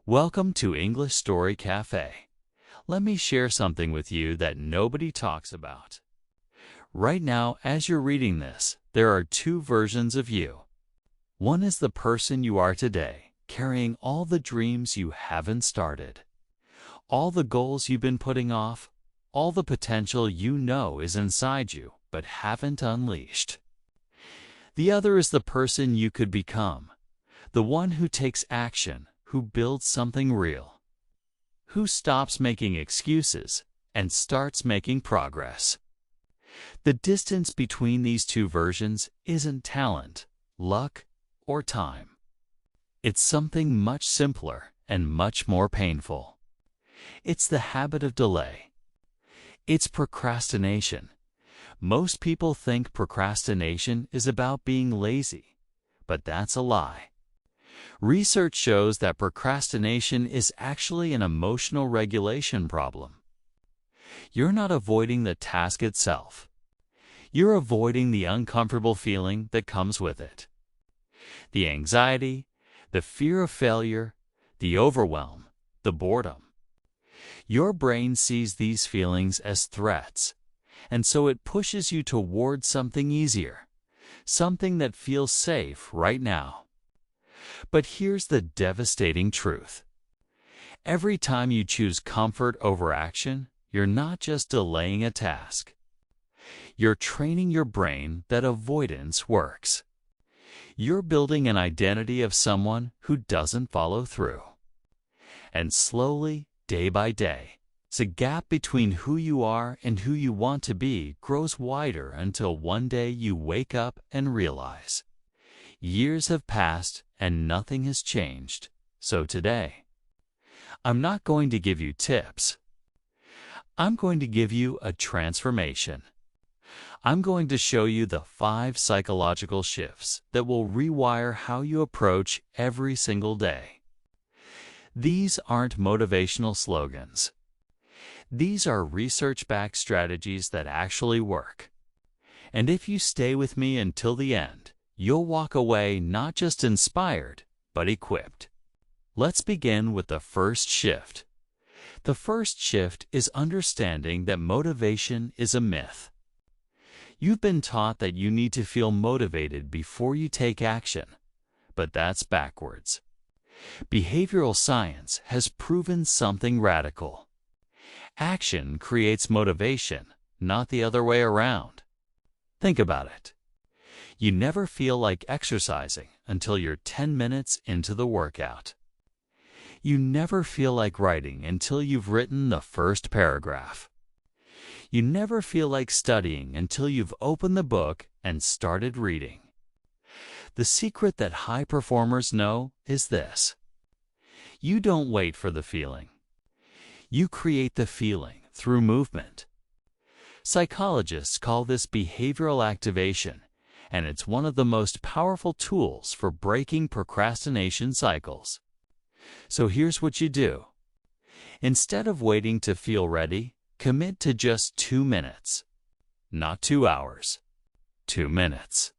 Welcome to English Story Cafe. Let me share something with you that nobody talks about. Right now, as you're reading this, there are two versions of you. One is the person you are today, carrying all the dreams you haven't started, all the goals you've been putting off, all the potential you know is inside you but haven't unleashed. The other is the person you could become, the one who takes action, who builds something real, who stops making excuses and starts making progress. The distance between these two versions isn't talent, luck, or time. It's something much simpler and much more painful. It's the habit of delay. It's procrastination. Most people think procrastination is about being lazy, but that's a lie. Research shows that procrastination is actually an emotional regulation problem. You're not avoiding the task itself. You're avoiding the uncomfortable feeling that comes with it. The anxiety, the fear of failure, the overwhelm, the boredom. Your brain sees these feelings as threats, and so it pushes you toward something easier, something that feels safe right now. But here's the devastating truth. Every time you choose comfort over action, you're not just delaying a task. You're training your brain that avoidance works. You're building an identity of someone who doesn't follow through. And slowly, day by day, the gap between who you are and who you want to be grows wider until one day you wake up and realize years have passed and nothing has changed. So today, I'm not going to give you tips. I'm going to give you a transformation. I'm going to show you the 5 psychological shifts that will rewire how you approach every single day. These aren't motivational slogans. These are research-backed strategies that actually work. And if you stay with me until the end, you'll walk away not just inspired, but equipped. Let's begin with the first shift. The first shift is understanding that motivation is a myth. You've been taught that you need to feel motivated before you take action, but that's backwards. Behavioral science has proven something radical. Action creates motivation, not the other way around. Think about it. You never feel like exercising until you're 10 minutes into the workout. You never feel like writing until you've written the first paragraph. You never feel like studying until you've opened the book and started reading. The secret that high performers know is this. You don't wait for the feeling. You create the feeling through movement. Psychologists call this behavioral activation, and it's one of the most powerful tools for breaking procrastination cycles. So here's what you do. Instead of waiting to feel ready, commit to just 2 minutes. Not 2 hours. 2 minutes.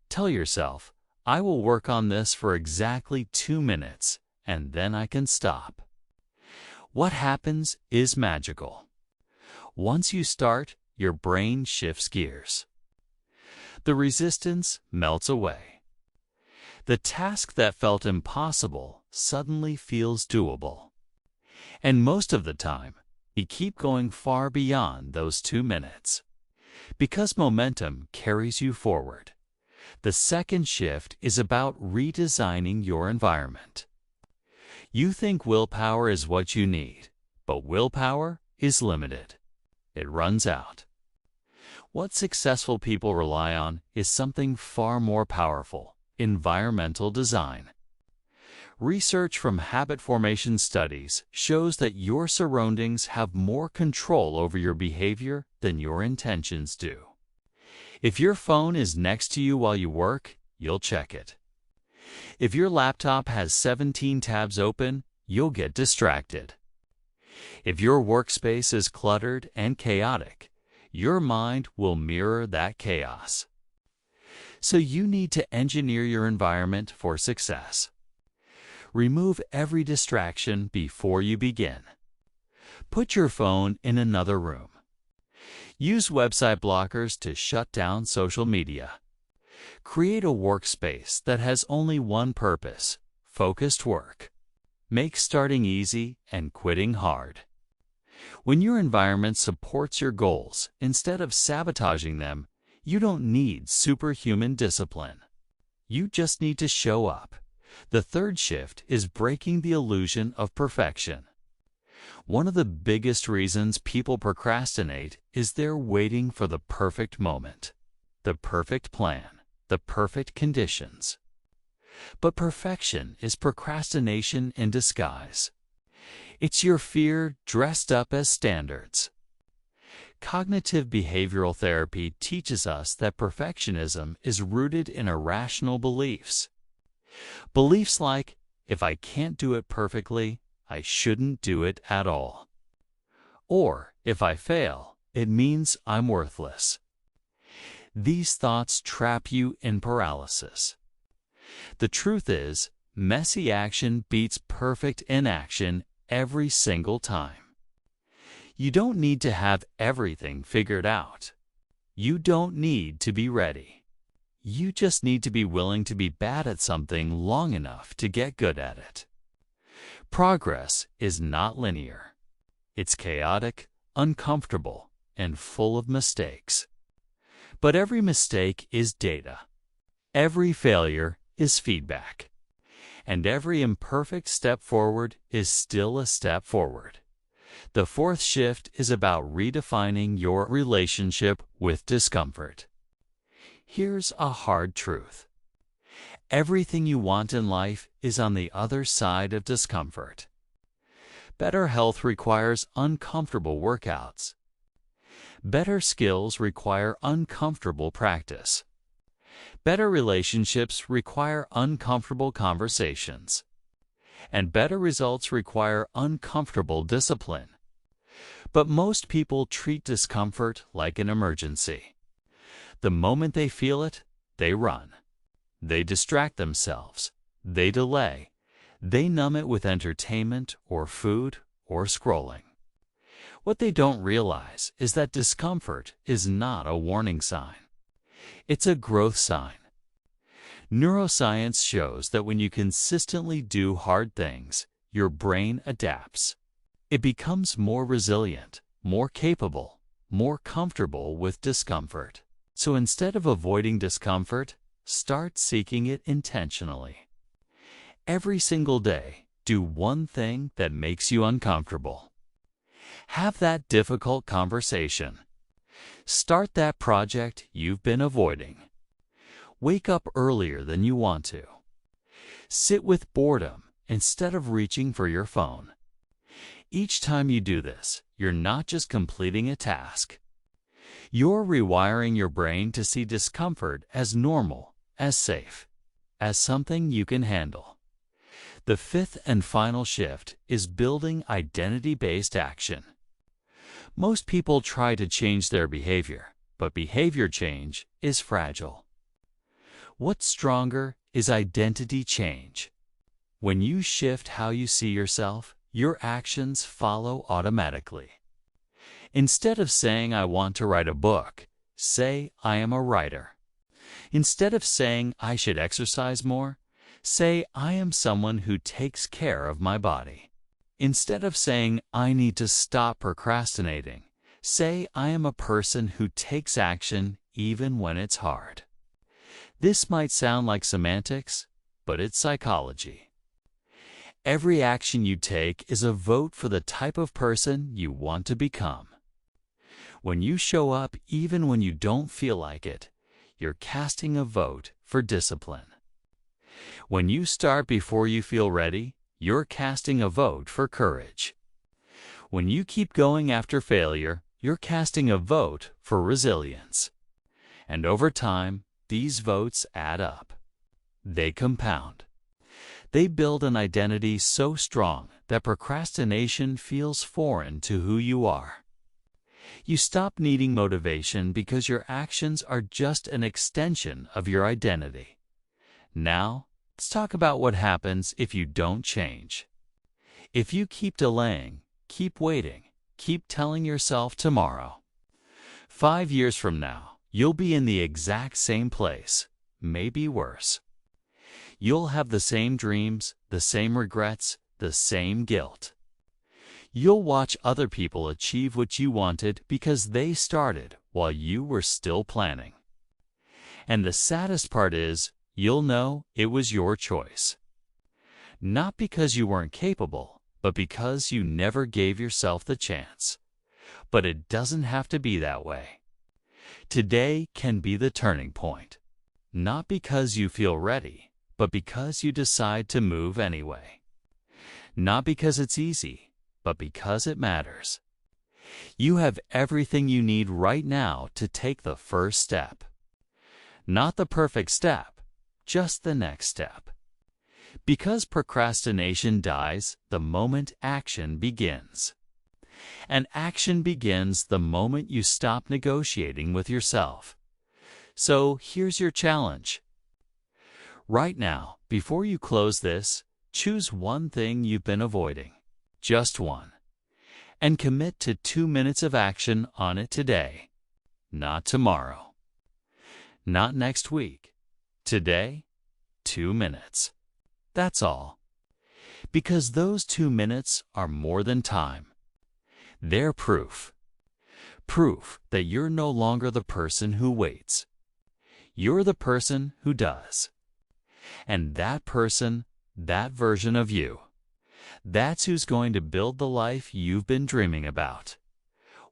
Tell yourself, I will work on this for exactly 2 minutes, and then I can stop. What happens is magical. Once you start, your brain shifts gears. The resistance melts away. The task that felt impossible suddenly feels doable. And most of the time, you keep going far beyond those 2 minutes. Because momentum carries you forward. The second shift is about redesigning your environment. You think willpower is what you need, but willpower is limited. It runs out. What successful people rely on is something far more powerful: environmental design. Research from habit formation studies shows that your surroundings have more control over your behavior than your intentions do. If your phone is next to you while you work, you'll check it. If your laptop has 17 tabs open, you'll get distracted. If your workspace is cluttered and chaotic, your mind will mirror that chaos. So you need to engineer your environment for success. Remove every distraction before you begin. Put your phone in another room. Use website blockers to shut down social media. Create a workspace that has only one purpose: focused work. Make starting easy and quitting hard. When your environment supports your goals instead of sabotaging them, you don't need superhuman discipline. You just need to show up. The third shift is breaking the illusion of perfection. One of the biggest reasons people procrastinate is they're waiting for the perfect moment, the perfect plan, the perfect conditions. But perfection is procrastination in disguise. It's your fear dressed up as standards. Cognitive behavioral therapy teaches us that perfectionism is rooted in irrational beliefs. Beliefs like, if I can't do it perfectly, I shouldn't do it at all. Or, if I fail, it means I'm worthless. These thoughts trap you in paralysis. The truth is, messy action beats perfect inaction every single time. You don't need to have everything figured out. You don't need to be ready. You just need to be willing to be bad at something long enough to get good at it. Progress is not linear. It's chaotic, uncomfortable, and full of mistakes. But every mistake is data. Every failure is feedback. And every imperfect step forward is still a step forward. The fourth shift is about redefining your relationship with discomfort. Here's a hard truth. Everything you want in life is on the other side of discomfort. Better health requires uncomfortable workouts. Better skills require uncomfortable practice. Better relationships require uncomfortable conversations. And better results require uncomfortable discipline. But most people treat discomfort like an emergency. The moment they feel it, they run. They distract themselves. They delay. They numb it with entertainment or food or scrolling. What they don't realize is that discomfort is not a warning sign. It's a growth sign. Neuroscience shows that when you consistently do hard things, your brain adapts. It becomes more resilient, more capable, more comfortable with discomfort. So instead of avoiding discomfort, start seeking it intentionally. Every single day, do one thing that makes you uncomfortable. Have that difficult conversation. Start that project you've been avoiding. Wake up earlier than you want to. Sit with boredom instead of reaching for your phone. Each time you do this, you're not just completing a task. You're rewiring your brain to see discomfort as normal, as safe, as something you can handle. The fifth and final shift is building identity-based action. Most people try to change their behavior, but behavior change is fragile. What's stronger is identity change. When you shift how you see yourself, your actions follow automatically. Instead of saying, I want to write a book, say, I am a writer. Instead of saying, I should exercise more, say, I am someone who takes care of my body. Instead of saying, I need to stop procrastinating, say, I am a person who takes action even when it's hard. This might sound like semantics, but it's psychology. Every action you take is a vote for the type of person you want to become. When you show up even when you don't feel like it, you're casting a vote for discipline. When you start before you feel ready, you're casting a vote for courage. When you keep going after failure, you're casting a vote for resilience. And over time, these votes add up. They compound. They build an identity so strong that procrastination feels foreign to who you are. You stop needing motivation because your actions are just an extension of your identity. Now, Let's talk about what happens if you don't change. If you keep delaying, keep waiting, keep telling yourself tomorrow, 5 years from now, you'll be in the exact same place, maybe worse. You'll have the same dreams, the same regrets, the same guilt. You'll watch other people achieve what you wanted because they started while you were still planning. And the saddest part is, you'll know it was your choice. Not because you weren't capable, but because you never gave yourself the chance. But it doesn't have to be that way. Today can be the turning point. Not because you feel ready, but because you decide to move anyway. Not because it's easy, but because it matters. You have everything you need right now to take the first step. Not the perfect step, just the next step. Because procrastination dies the moment action begins. And action begins the moment you stop negotiating with yourself. So here's your challenge. Right now, before you close this, choose one thing you've been avoiding. Just one. And commit to 2 minutes of action on it today. Not tomorrow. Not next week. Today, 2 minutes. That's all. Because those 2 minutes are more than time. They're proof. Proof that you're no longer the person who waits. You're the person who does. And that person, that version of you, that's who's going to build the life you've been dreaming about.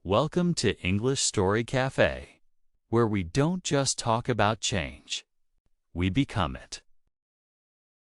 Welcome to English Story Cafe, where we don't just talk about change, we become it.